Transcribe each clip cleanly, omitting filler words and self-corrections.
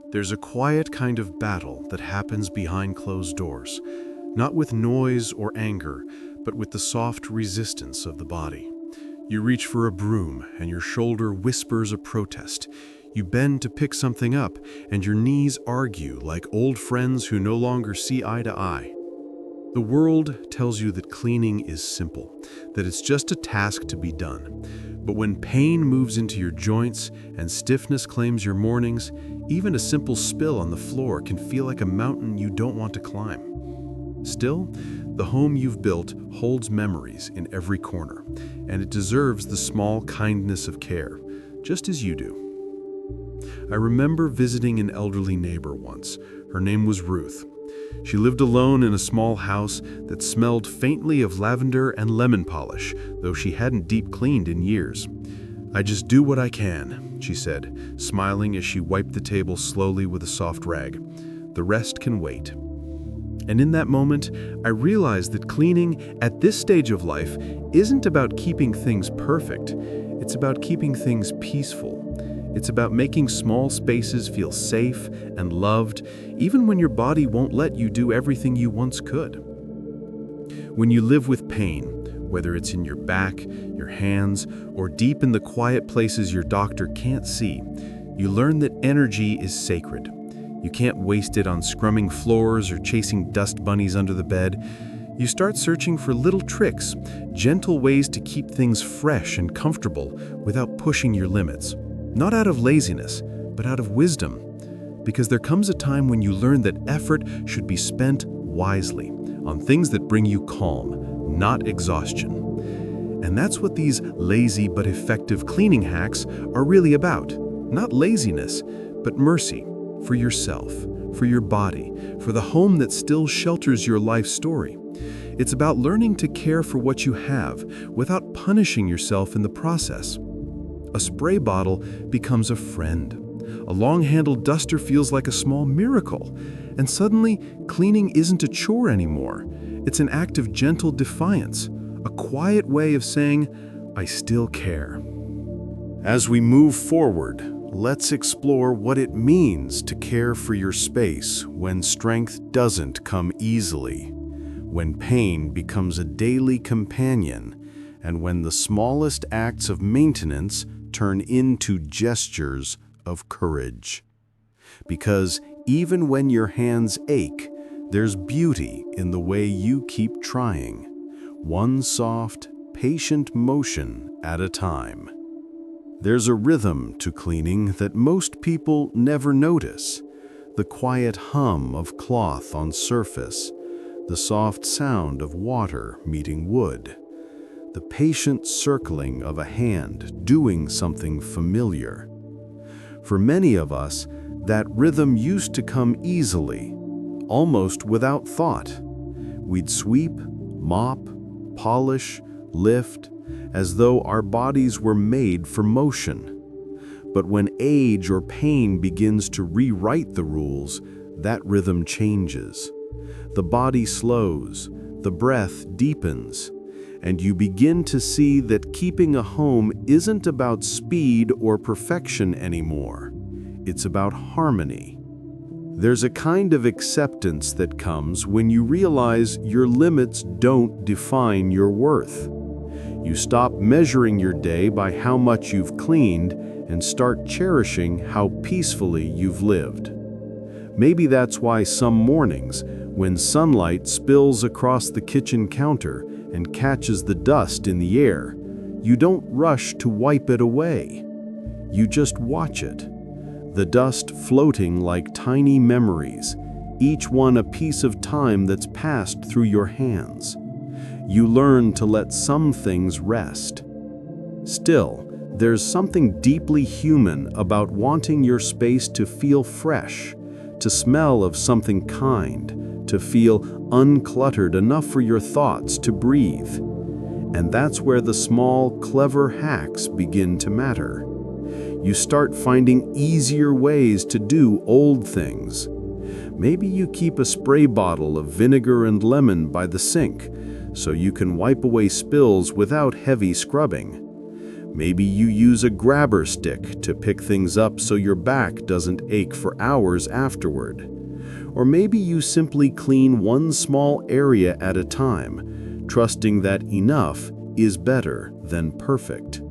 There's a quiet kind of battle that happens behind closed doors, not with noise or anger, but with the soft resistance of the body. You reach for a broom and your shoulder whispers a protest. You bend to pick something up and your knees argue like old friends who no longer see eye to eye. The world tells you that cleaning is simple, that it's just a task to be done. But when pain moves into your joints and stiffness claims your mornings, even a simple spill on the floor can feel like a mountain you don't want to climb. Still, the home you've built holds memories in every corner, and it deserves the small kindness of care, just as you do. I remember visiting an elderly neighbor once. Her name was Ruth. She lived alone in a small house that smelled faintly of lavender and lemon polish, though she hadn't deep cleaned in years. "I just do what I can," she said, smiling as she wiped the table slowly with a soft rag. "The rest can wait." And in that moment, I realized that cleaning at this stage of life isn't about keeping things perfect. It's about keeping things peaceful. It's about making small spaces feel safe and loved, even when your body won't let you do everything you once could. When you live with pain, whether it's in your back, your hands, or deep in the quiet places your doctor can't see, you learn that energy is sacred. You can't waste it on scrumming floors or chasing dust bunnies under the bed. You start searching for little tricks, gentle ways to keep things fresh and comfortable without pushing your limits. Not out of laziness, but out of wisdom. Because there comes a time when you learn that effort should be spent wisely, on things that bring you calm, not exhaustion. And that's what these lazy but effective cleaning hacks are really about. Not laziness, but mercy for yourself, for your body, for the home that still shelters your life story. It's about learning to care for what you have without punishing yourself in the process. A spray bottle becomes a friend. A long-handled duster feels like a small miracle. And suddenly, cleaning isn't a chore anymore. It's an act of gentle defiance, a quiet way of saying, "I still care." As we move forward, let's explore what it means to care for your space when strength doesn't come easily, when pain becomes a daily companion, and when the smallest acts of maintenance turn into gestures of courage. Because even when your hands ache, there's beauty in the way you keep trying, one soft, patient motion at a time. There's a rhythm to cleaning that most people never notice. The quiet hum of cloth on surface, the soft sound of water meeting wood, the patient circling of a hand doing something familiar. For many of us, that rhythm used to come easily, almost without thought. We'd sweep, mop, polish, lift, as though our bodies were made for motion. But when age or pain begins to rewrite the rules, that rhythm changes. The body slows, the breath deepens, and you begin to see that keeping a home isn't about speed or perfection anymore. It's about harmony. There's a kind of acceptance that comes when you realize your limits don't define your worth. You stop measuring your day by how much you've cleaned and start cherishing how peacefully you've lived. Maybe that's why some mornings, when sunlight spills across the kitchen counter and catches the dust in the air, you don't rush to wipe it away. You just watch it. The dust floating like tiny memories, each one a piece of time that's passed through your hands. You learn to let some things rest. Still, there's something deeply human about wanting your space to feel fresh, to smell of something kind, to feel uncluttered enough for your thoughts to breathe. And that's where the small, clever hacks begin to matter. You start finding easier ways to do old things. Maybe you keep a spray bottle of vinegar and lemon by the sink so you can wipe away spills without heavy scrubbing. Maybe you use a grabber stick to pick things up so your back doesn't ache for hours afterward. Or maybe you simply clean one small area at a time, trusting that enough is better than perfect.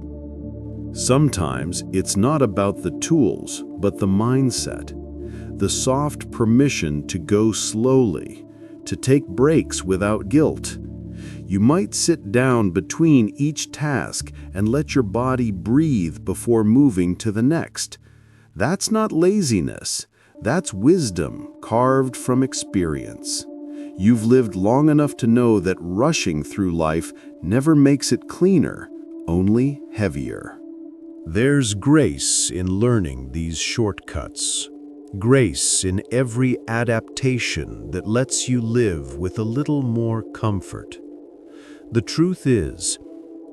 Sometimes it's not about the tools, but the mindset. The soft permission to go slowly, to take breaks without guilt. You might sit down between each task and let your body breathe before moving to the next. That's not laziness. That's wisdom carved from experience. You've lived long enough to know that rushing through life never makes it cleaner, only heavier. There's grace in learning these shortcuts. Grace in every adaptation that lets you live with a little more comfort. The truth is,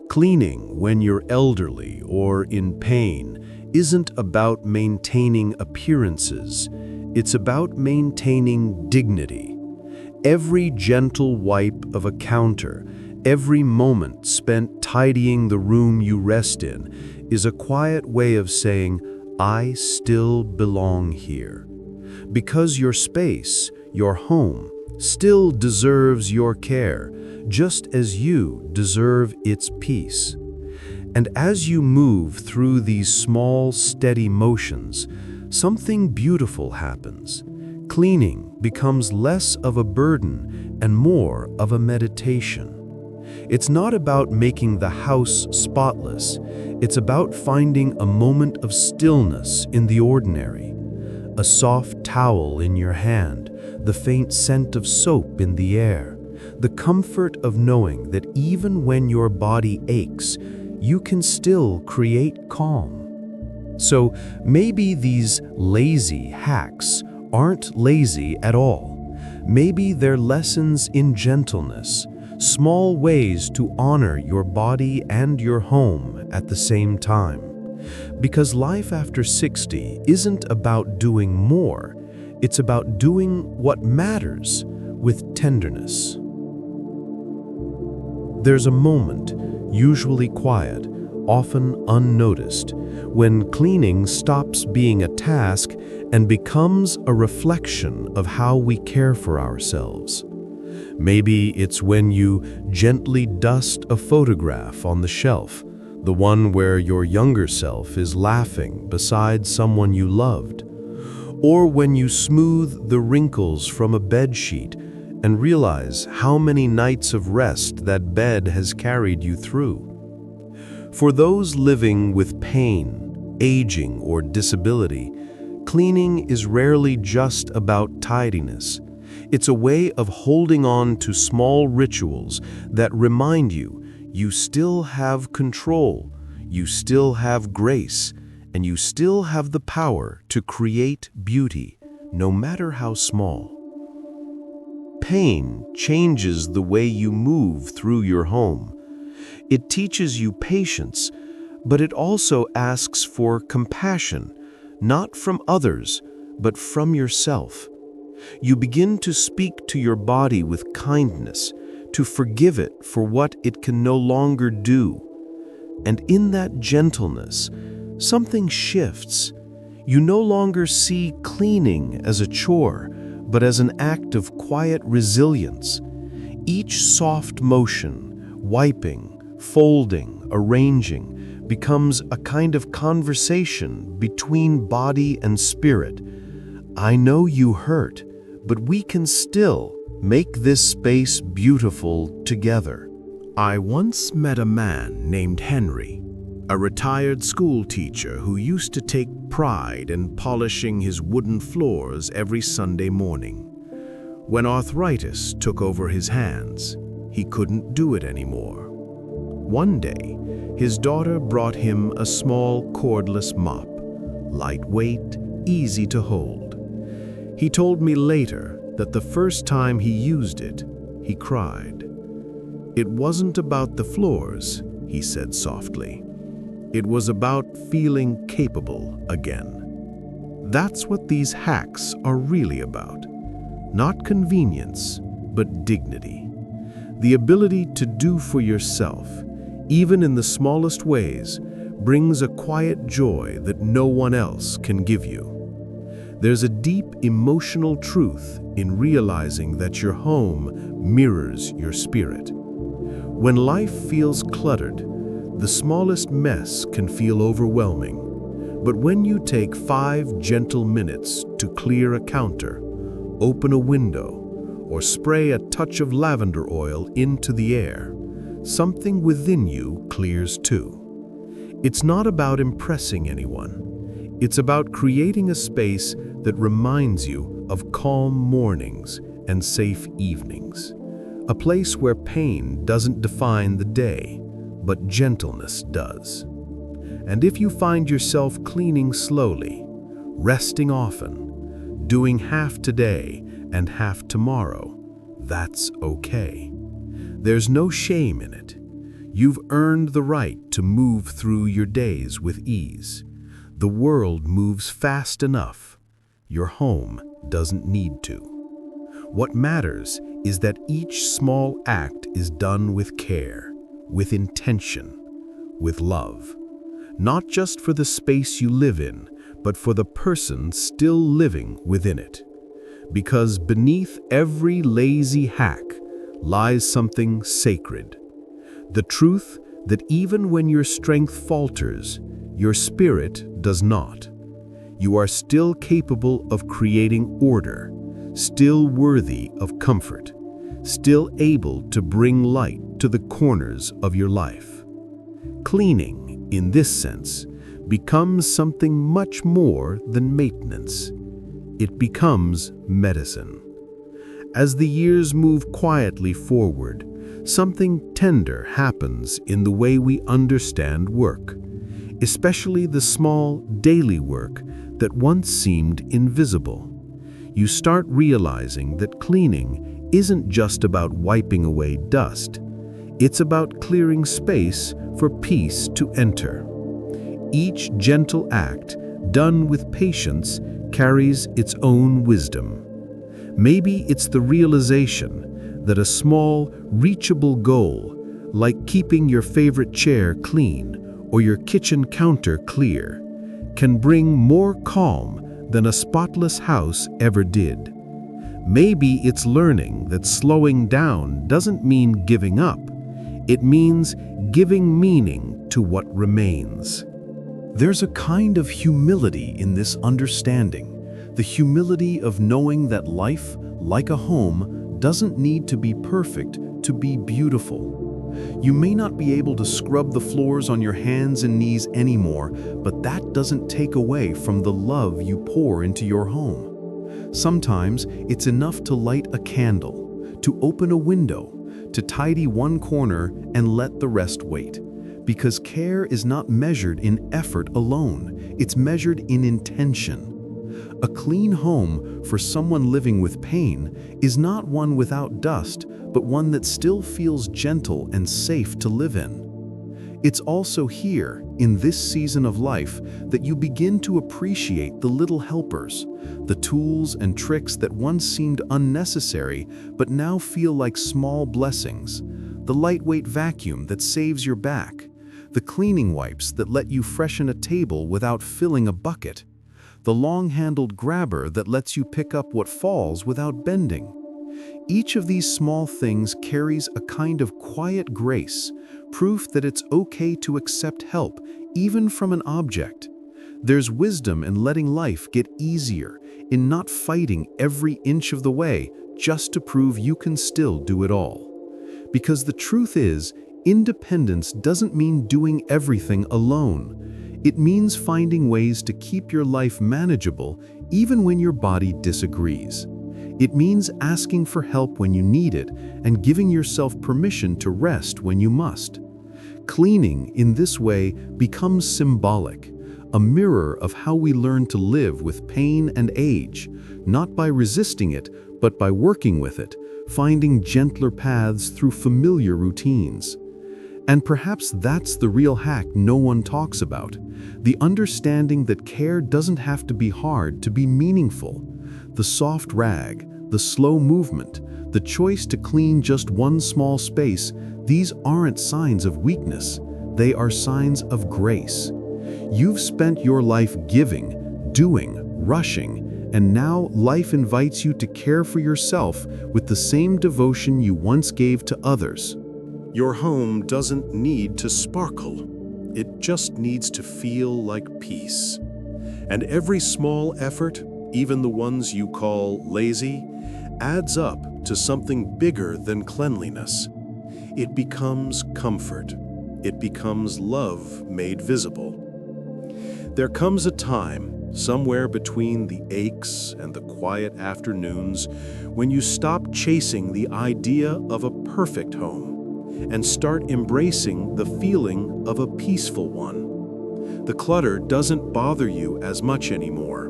cleaning when you're elderly or in pain isn't about maintaining appearances. It's about maintaining dignity. Every gentle wipe of a counter, every moment spent tidying the room you rest in, is a quiet way of saying, I still belong here. Because your space, your home, still deserves your care, just as you deserve its peace. And as you move through these small, steady motions, something beautiful happens. Cleaning becomes less of a burden and more of a meditation. It's not about making the house spotless. It's about finding a moment of stillness in the ordinary. A soft towel in your hand, the faint scent of soap in the air, the comfort of knowing that even when your body aches, you can still create calm. So maybe these lazy hacks aren't lazy at all. Maybe they're lessons in gentleness, small ways to honor your body and your home at the same time. Because life after 60 isn't about doing more, it's about doing what matters with tenderness. There's a moment, usually quiet, often unnoticed, when cleaning stops being a task and becomes a reflection of how we care for ourselves. Maybe it's when you gently dust a photograph on the shelf, the one where your younger self is laughing beside someone you loved. Or when you smooth the wrinkles from a bedsheet and realize how many nights of rest that bed has carried you through. For those living with pain, aging, or disability, cleaning is rarely just about tidiness. It's a way of holding on to small rituals that remind you you still have control, you still have grace, and you still have the power to create beauty, no matter how small. Pain changes the way you move through your home. It teaches you patience, but it also asks for compassion, not from others, but from yourself. You begin to speak to your body with kindness, to forgive it for what it can no longer do. And in that gentleness, something shifts. You no longer see cleaning as a chore, but as an act of quiet resilience. Each soft motion, wiping, folding, arranging, becomes a kind of conversation between body and spirit. I know you hurt, but we can still make this space beautiful together. I once met a man named Henry, a retired school teacher who used to take pride in polishing his wooden floors every Sunday morning. When arthritis took over his hands, he couldn't do it anymore. One day, his daughter brought him a small cordless mop, lightweight, easy to hold. He told me later that the first time he used it, he cried. It wasn't about the floors, he said softly. It was about feeling capable again. That's what these hacks are really about. Not convenience, but dignity. The ability to do for yourself, even in the smallest ways, brings a quiet joy that no one else can give you. There's a deep emotional truth in realizing that your home mirrors your spirit. When life feels cluttered, the smallest mess can feel overwhelming. But when you take 5 gentle minutes to clear a counter, open a window, or spray a touch of lavender oil into the air, something within you clears too. It's not about impressing anyone. It's about creating a space that reminds you of calm mornings and safe evenings. A place where pain doesn't define the day, but gentleness does. And if you find yourself cleaning slowly, resting often, doing half today and half tomorrow, that's okay. There's no shame in it. You've earned the right to move through your days with ease. The world moves fast enough. Your home doesn't need to. What matters is that each small act is done with care, with intention, with love. Not just for the space you live in, but for the person still living within it. Because beneath every lazy hack lies something sacred. The truth that even when your strength falters, your spirit does not. You are still capable of creating order, still worthy of comfort, still able to bring light to the corners of your life. Cleaning, in this sense, becomes something much more than maintenance. It becomes medicine. As the years move quietly forward, something tender happens in the way we understand work, especially the small, daily work that once seemed invisible. You start realizing that cleaning isn't just about wiping away dust. It's about clearing space for peace to enter. Each gentle act, done with patience, carries its own wisdom. Maybe it's the realization that a small, reachable goal, like keeping your favorite chair clean or your kitchen counter clear, can bring more calm than a spotless house ever did. Maybe it's learning that slowing down doesn't mean giving up. It means giving meaning to what remains. There's a kind of humility in this understanding, the humility of knowing that life, like a home, doesn't need to be perfect to be beautiful. You may not be able to scrub the floors on your hands and knees anymore, but that doesn't take away from the love you pour into your home. Sometimes it's enough to light a candle, to open a window, to tidy one corner and let the rest wait. Because care is not measured in effort alone, it's measured in intention. A clean home for someone living with pain is not one without dust, but one that still feels gentle and safe to live in. It's also here, in this season of life, that you begin to appreciate the little helpers, the tools and tricks that once seemed unnecessary but now feel like small blessings, the lightweight vacuum that saves your back, the cleaning wipes that let you freshen a table without filling a bucket, the long-handled grabber that lets you pick up what falls without bending. Each of these small things carries a kind of quiet grace, proof that it's okay to accept help, even from an object. There's wisdom in letting life get easier, in not fighting every inch of the way just to prove you can still do it all. Because the truth is, independence doesn't mean doing everything alone. It means finding ways to keep your life manageable even when your body disagrees. It means asking for help when you need it and giving yourself permission to rest when you must. Cleaning, in this way, becomes symbolic, a mirror of how we learn to live with pain and age, not by resisting it, but by working with it, finding gentler paths through familiar routines. And perhaps that's the real hack no one talks about, the understanding that care doesn't have to be hard to be meaningful. The soft rag, the slow movement, the choice to clean just one small space, these aren't signs of weakness. They are signs of grace. You've spent your life giving, doing, rushing, and now life invites you to care for yourself with the same devotion you once gave to others. Your home doesn't need to sparkle. It just needs to feel like peace. And every small effort, even the ones you call lazy, adds up to something bigger than cleanliness. It becomes comfort. It becomes love made visible. There comes a time, somewhere between the aches and the quiet afternoons, when you stop chasing the idea of a perfect home and start embracing the feeling of a peaceful one. The clutter doesn't bother you as much anymore,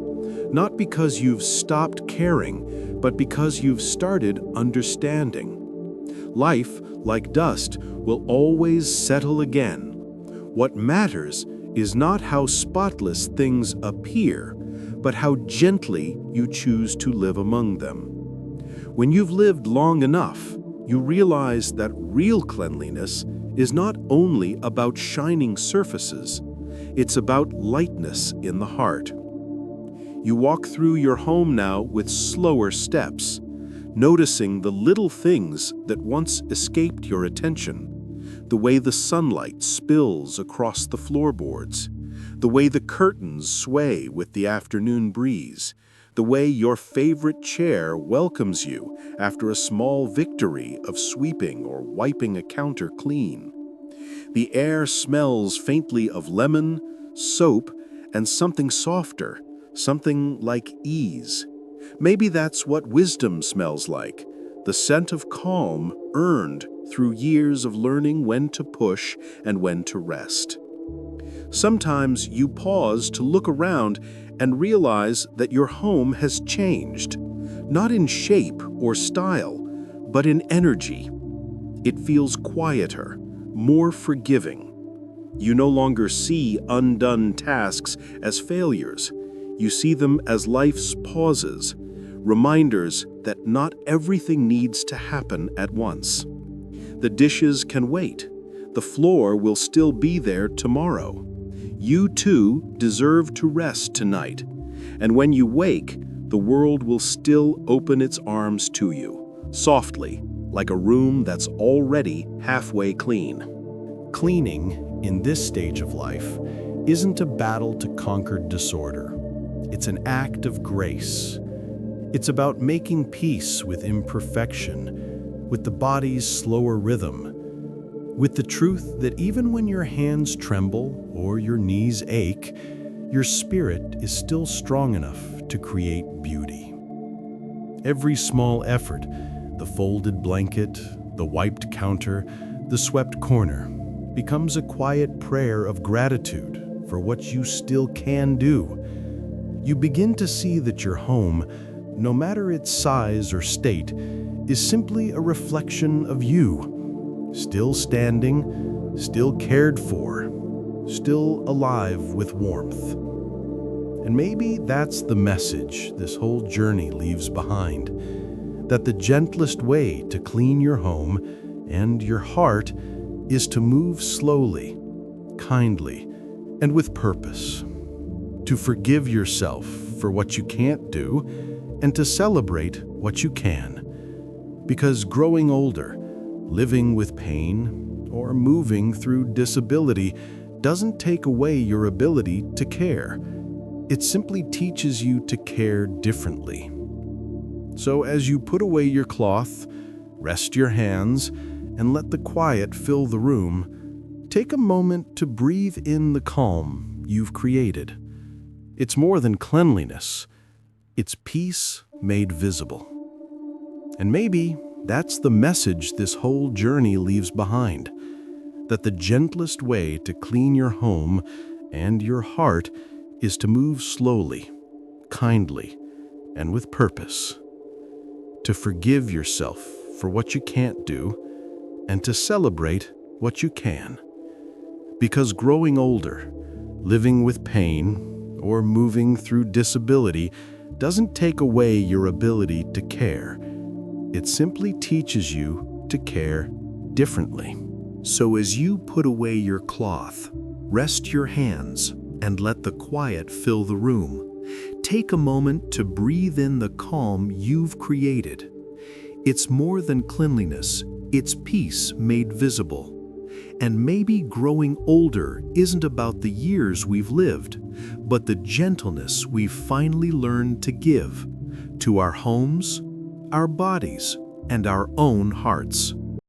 not because you've stopped caring, but because you've started understanding. Life, like dust, will always settle again. What matters is not how spotless things appear, but how gently you choose to live among them. When you've lived long enough, you realize that real cleanliness is not only about shining surfaces, it's about lightness in the heart. You walk through your home now with slower steps, noticing the little things that once escaped your attention. The way the sunlight spills across the floorboards, the way the curtains sway with the afternoon breeze, the way your favorite chair welcomes you after a small victory of sweeping or wiping a counter clean. The air smells faintly of lemon, soap, and something softer, something like ease. Maybe that's what wisdom smells like, the scent of calm earned through years of learning when to push and when to rest. Sometimes you pause to look around and realize that your home has changed, not in shape or style, but in energy. It feels quieter, more forgiving. You no longer see undone tasks as failures. You see them as life's pauses, reminders that not everything needs to happen at once. The dishes can wait. The floor will still be there tomorrow. You too deserve to rest tonight. And when you wake, the world will still open its arms to you, softly, like a room that's already halfway clean. Cleaning, in this stage of life, isn't a battle to conquer disorder. It's an act of grace. It's about making peace with imperfection, with the body's slower rhythm, with the truth that even when your hands tremble or your knees ache, your spirit is still strong enough to create beauty. Every small effort, the folded blanket, the wiped counter, the swept corner, becomes a quiet prayer of gratitude for what you still can do. You begin to see that your home, no matter its size or state, is simply a reflection of you, still standing, still cared for, still alive with warmth. And maybe that's the message this whole journey leaves behind, that the gentlest way to clean your home and your heart is to move slowly, kindly, and with purpose. To forgive yourself for what you can't do, and to celebrate what you can. Because growing older, living with pain, or moving through disability doesn't take away your ability to care. It simply teaches you to care differently. So as you put away your cloth, rest your hands, and let the quiet fill the room, take a moment to breathe in the calm you've created. It's more than cleanliness. It's peace made visible. And maybe that's the message this whole journey leaves behind, that the gentlest way to clean your home and your heart is to move slowly, kindly, and with purpose. To forgive yourself for what you can't do, and to celebrate what you can. Because growing older, living with pain, or moving through disability doesn't take away your ability to care. It simply teaches you to care differently. So as you put away your cloth, rest your hands and let the quiet fill the room. Take a moment to breathe in the calm you've created. It's more than cleanliness, it's peace made visible. And maybe growing older isn't about the years we've lived, but the gentleness we've finally learned to give to our homes, our bodies, and our own hearts.